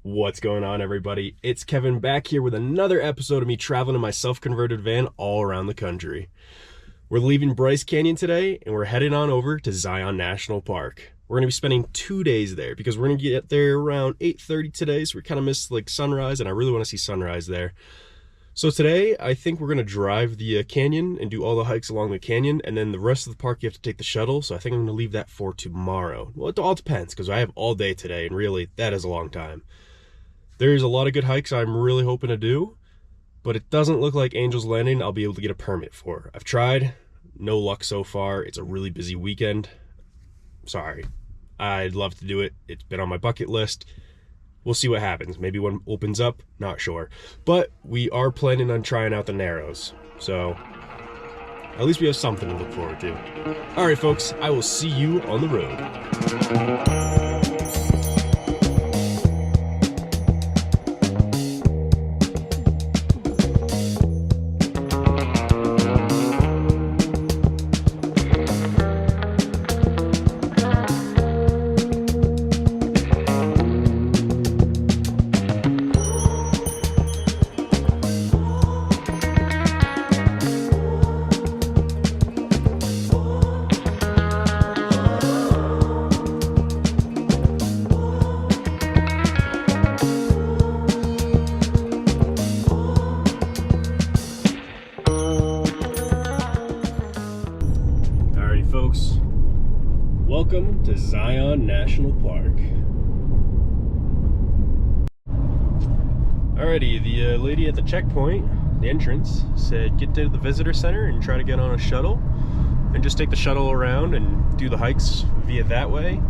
What's going on, everybody? It's Kevin back here with another episode of me traveling in my self-converted van all around the country. We're leaving Bryce Canyon today, and we're heading on over to Zion National Park. We're going to be spending 2 days there because we're going to get there around 8:30 today, so we kind of missed like sunrise, and I really want to see sunrise there. So today, I think we're going to drive the canyon and do all the hikes along the canyon, and then the rest of the park you have to take the shuttle, so I think I'm going to leave that for tomorrow. Well, it all depends, because I have all day today, and really, that is a long time. There's a lot of good hikes I'm really hoping to do, but it doesn't look like Angel's Landing I'll be able to get a permit for. I've tried, no luck so far. It's a really busy weekend. Sorry. I'd love to do it. It's been on my bucket list. We'll see what happens. Maybe one opens up, not sure. But we are planning on trying out the Narrows, so at least we have something to look forward to. All right, folks, I will see you on the road. Folks, welcome to Zion National Park. Alrighty, the lady at the checkpoint, the entrance, said get to the visitor center and try to get on a shuttle and just take the shuttle around and do the hikes via that way.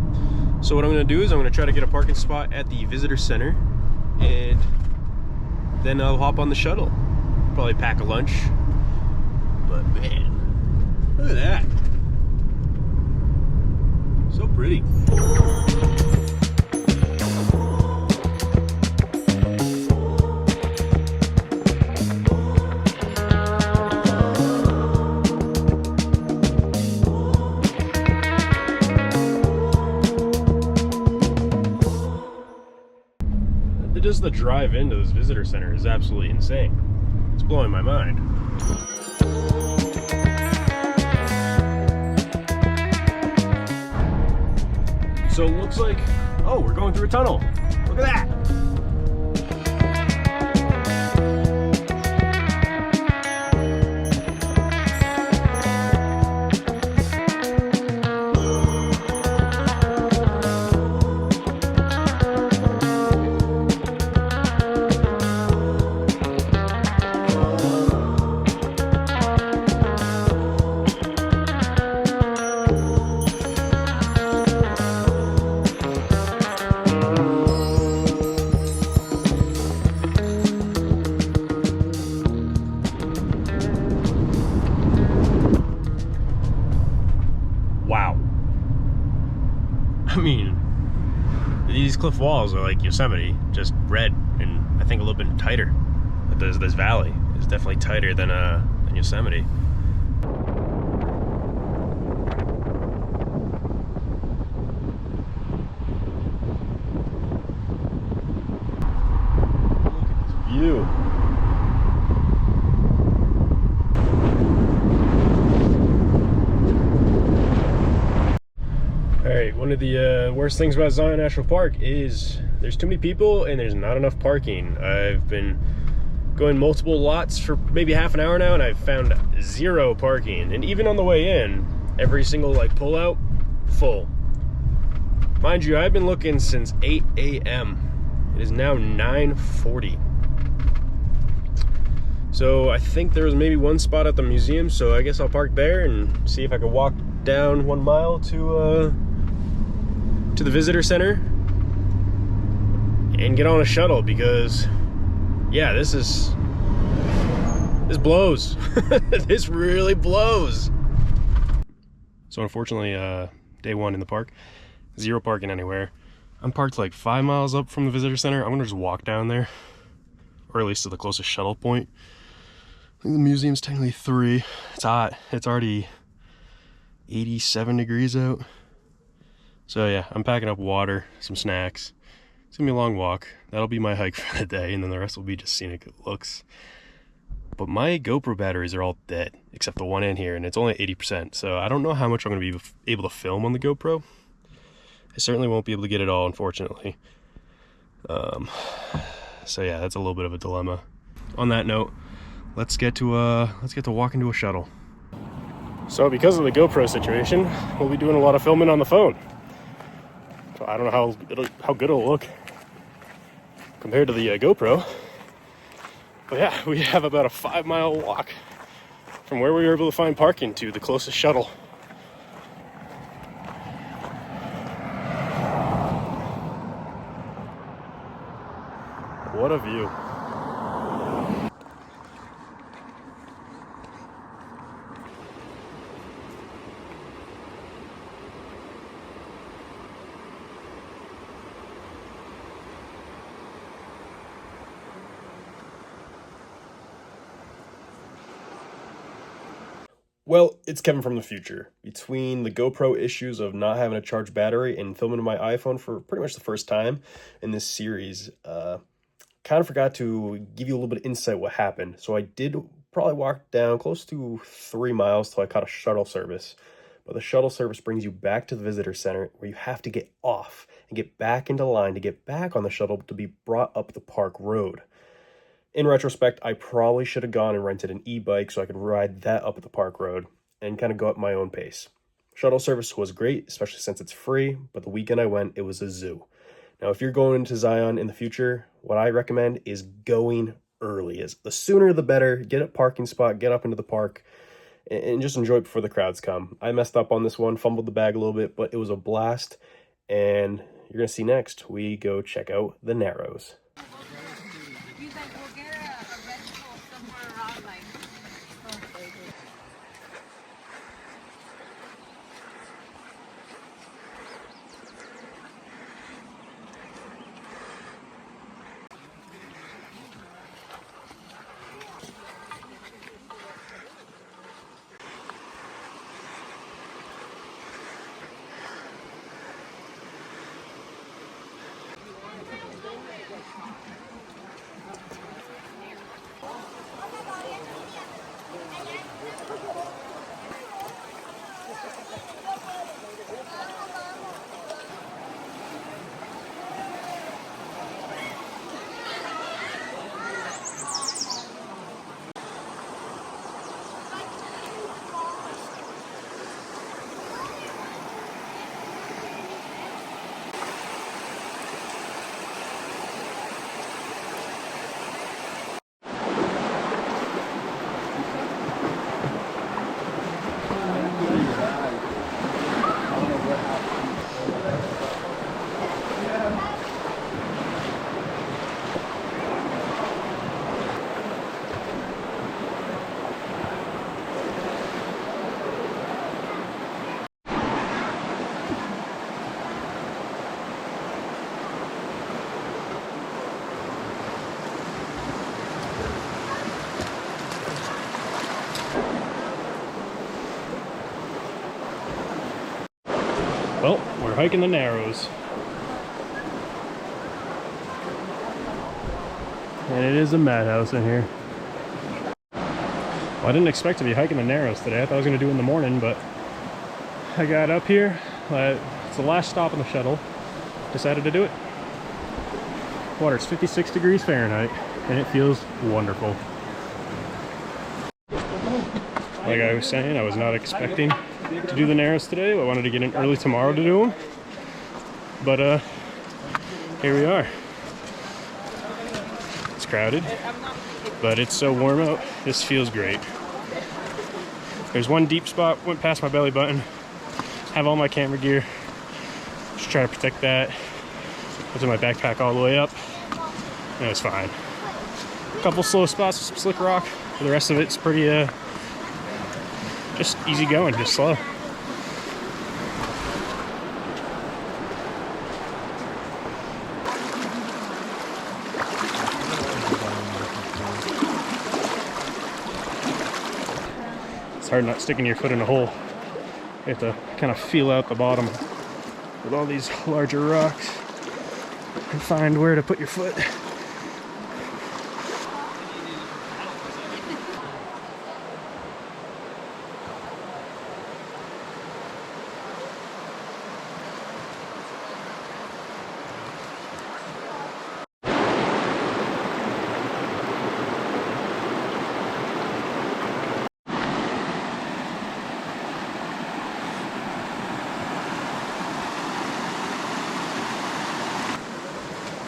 So what I'm going to do is I'm going to try to get a parking spot at the visitor center, and then I'll hop on the shuttle. Probably pack a lunch. But man, look at that. So pretty. Just the drive into this visitor center is absolutely insane. It's blowing my mind. So it looks like, oh, we're going through a tunnel. Look at that. Wow. I mean, these cliff walls are like Yosemite, just red, and I think a little bit tighter. This valley is definitely tighter than Yosemite. Look at this view. Alright, one of the worst things about Zion National Park is there's too many people and there's not enough parking. I've been going multiple lots for maybe half an hour now, and I've found 0 parking. And even on the way in, every single like pull out, full. Mind you, I've been looking since 8 a.m. It is now 9:40. So I think there was maybe one spot at the museum, so I guess I'll park there and see if I can walk down 1 mile to the visitor center and get on a shuttle, because yeah, this blows. This really blows. So unfortunately, day one in the park, 0 parking anywhere. I'm parked like 5 miles up from the visitor center. I'm gonna just walk down there, or at least to the closest shuttle point. I think the museum's technically 3. It's hot. It's already 87 degrees out. So yeah, I'm packing up water, some snacks, It's gonna be a long walk. That'll be my hike for the day, and then the rest will be just scenic looks. But my GoPro batteries are all dead, except the one in here, and it's only 80%, so I don't know how much I'm gonna be able to film on the GoPro. I certainly won't be able to get it all, unfortunately. So yeah, that's a little bit of a dilemma. On that note, let's get to walking to a shuttle. So because of the GoPro situation, we'll be doing a lot of filming on the phone. So I don't know how good it'll look compared to the GoPro. But yeah, we have about a 5-mile walk from where we were able to find parking to the closest shuttle. What a view. Well, it's Kevin from the future. Between the GoPro issues of not having a charged battery and filming on my iPhone for pretty much the first time in this series, kind of forgot to give you a little bit of insight what happened. So I did probably walk down close to 3 miles till I caught a shuttle service. But the shuttle service brings you back to the visitor center where you have to get off and get back into line to get back on the shuttle to be brought up the park road. In retrospect, I probably should have gone and rented an e-bike so I could ride that up at the park road and kind of go at my own pace. Shuttle service was great, especially since it's free, but the weekend I went, it was a zoo. Now, if you're going to Zion in the future, what I recommend is going early. The sooner the better. Get a parking spot, get up into the park, and just enjoy it before the crowds come. I messed up on this one, fumbled the bag a little bit, but it was a blast. And you're going to see next, we go check out the Narrows. Well, we're hiking the Narrows. And it is a madhouse in here. Well, I didn't expect to be hiking the Narrows today. I thought I was going to do it in the morning, but I got up here. It's the last stop on the shuttle. Decided to do it. Water's 56 degrees Fahrenheit, and it feels wonderful. Like I was saying, I was not expecting to do the Narrows today. I wanted to get in early tomorrow to do them. But here we are. It's crowded, but it's so warm out. This feels great. There's one deep spot, went past my belly button. Have all my camera gear. Just try to protect that. Put my backpack all the way up. And it was fine. A couple slow spots, some slick rock. For the rest of it's pretty just easy going, just slow. It's hard not sticking your foot in a hole. You have to kind of feel out the bottom with all these larger rocks. and find where to put your foot.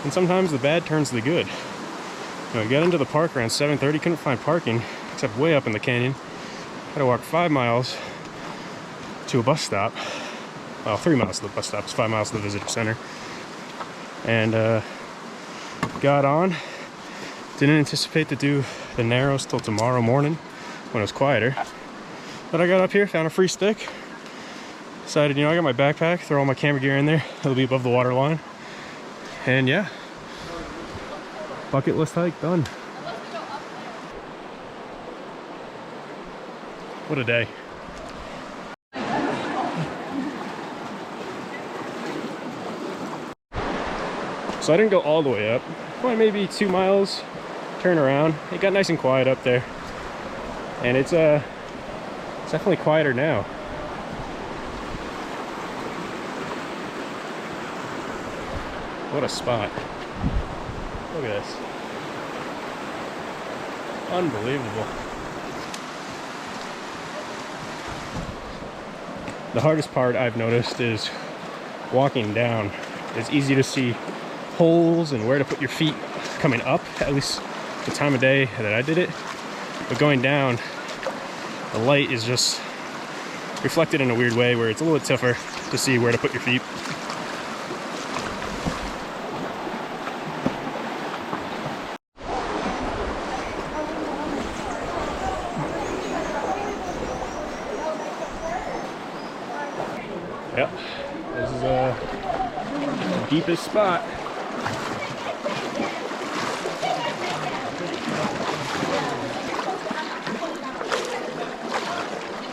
And sometimes the bad turns to the good. I got into the park around 7:30, couldn't find parking, except way up in the canyon. Had to walk 5 miles to a bus stop. Well, 3 miles to the bus stop, it's 5 miles to the visitor center. And got on. Didn't anticipate to do the Narrows till tomorrow morning when it was quieter. But I got up here, found a free stick. Decided, I got my backpack, throw all my camera gear in there. It'll be above the water line. And yeah, bucket list hike done. What a day. So I didn't go all the way up, well, maybe 2 miles, turn around. It got nice and quiet up there. And it's definitely quieter now. What a spot. Look at this. Unbelievable. The hardest part I've noticed is walking down. It's easy to see holes and where to put your feet coming up, at least the time of day that I did it. But going down, the light is just reflected in a weird way where it's a little bit tougher to see where to put your feet. Yep, this is the deepest spot.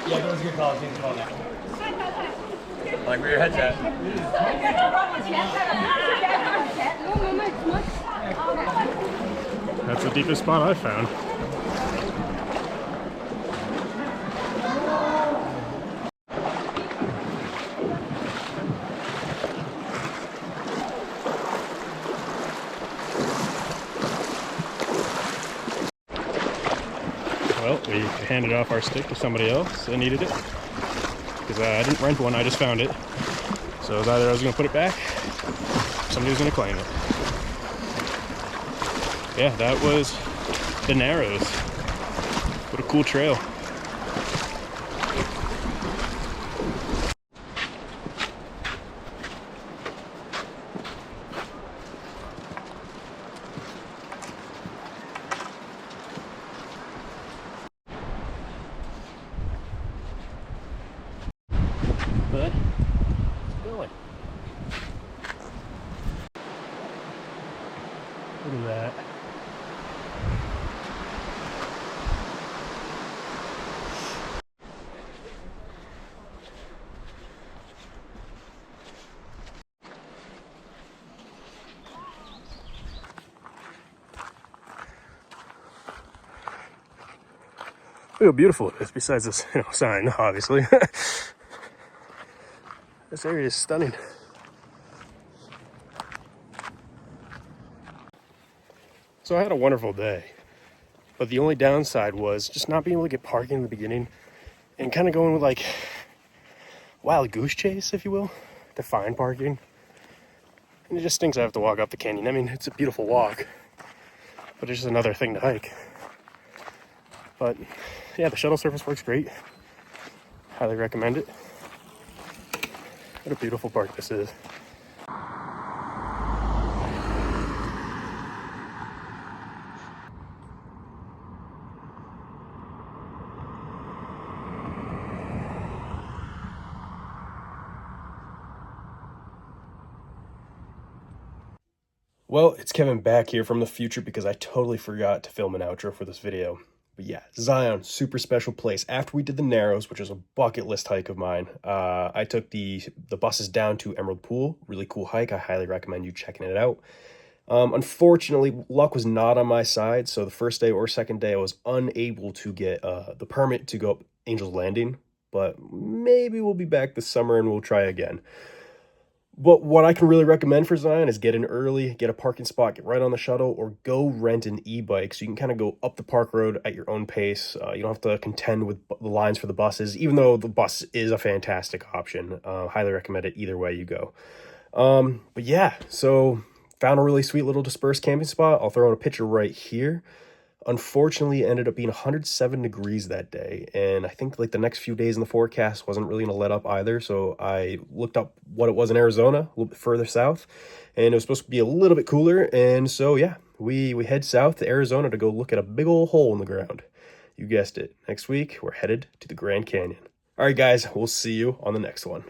Yeah, that was a good call. Good call now. Like where your head's at. That's the deepest spot I've found. Well, we handed off our stick to somebody else that needed it. Because I didn't rent one, I just found it. So it was either I was going to put it back, or somebody was going to claim it. Yeah, that was the Narrows. What a cool trail. But it's going. Look at that. Look how beautiful it is, besides this, sign, obviously. This area is stunning. So I had a wonderful day, but the only downside was just not being able to get parking in the beginning and kind of going with like wild goose chase, if you will, to find parking. And it just stinks I have to walk up the canyon. I mean, it's a beautiful walk, but it's just another thing to hike. But yeah, the shuttle service works great. Highly recommend it. What a beautiful park this is. Well, it's Kevin back here from the future because I totally forgot to film an outro for this video. But yeah, Zion, super special place. After we did the Narrows, which was a bucket list hike of mine, I took the buses down to Emerald Pool. Really cool hike. I highly recommend you checking it out. Unfortunately, luck was not on my side, so the first day or second day I was unable to get the permit to go up Angel's Landing, but maybe we'll be back this summer and we'll try again. But what I can really recommend for Zion is get in early, get a parking spot, get right on the shuttle, or go rent an e-bike so you can kind of go up the park road at your own pace. You don't have to contend with the lines for the buses, even though the bus is a fantastic option. Highly recommend it either way you go. But yeah, so found a really sweet little dispersed camping spot. I'll throw in a picture right here. Unfortunately, it ended up being 107 degrees that day, and I think like the next few days in the forecast wasn't really going to let up either, so I looked up what it was in Arizona, a little bit further south, and it was supposed to be a little bit cooler, and so yeah, we head south to Arizona to go look at a big old hole in the ground. You guessed it. Next week, we're headed to the Grand Canyon. All right, guys, we'll see you on the next one.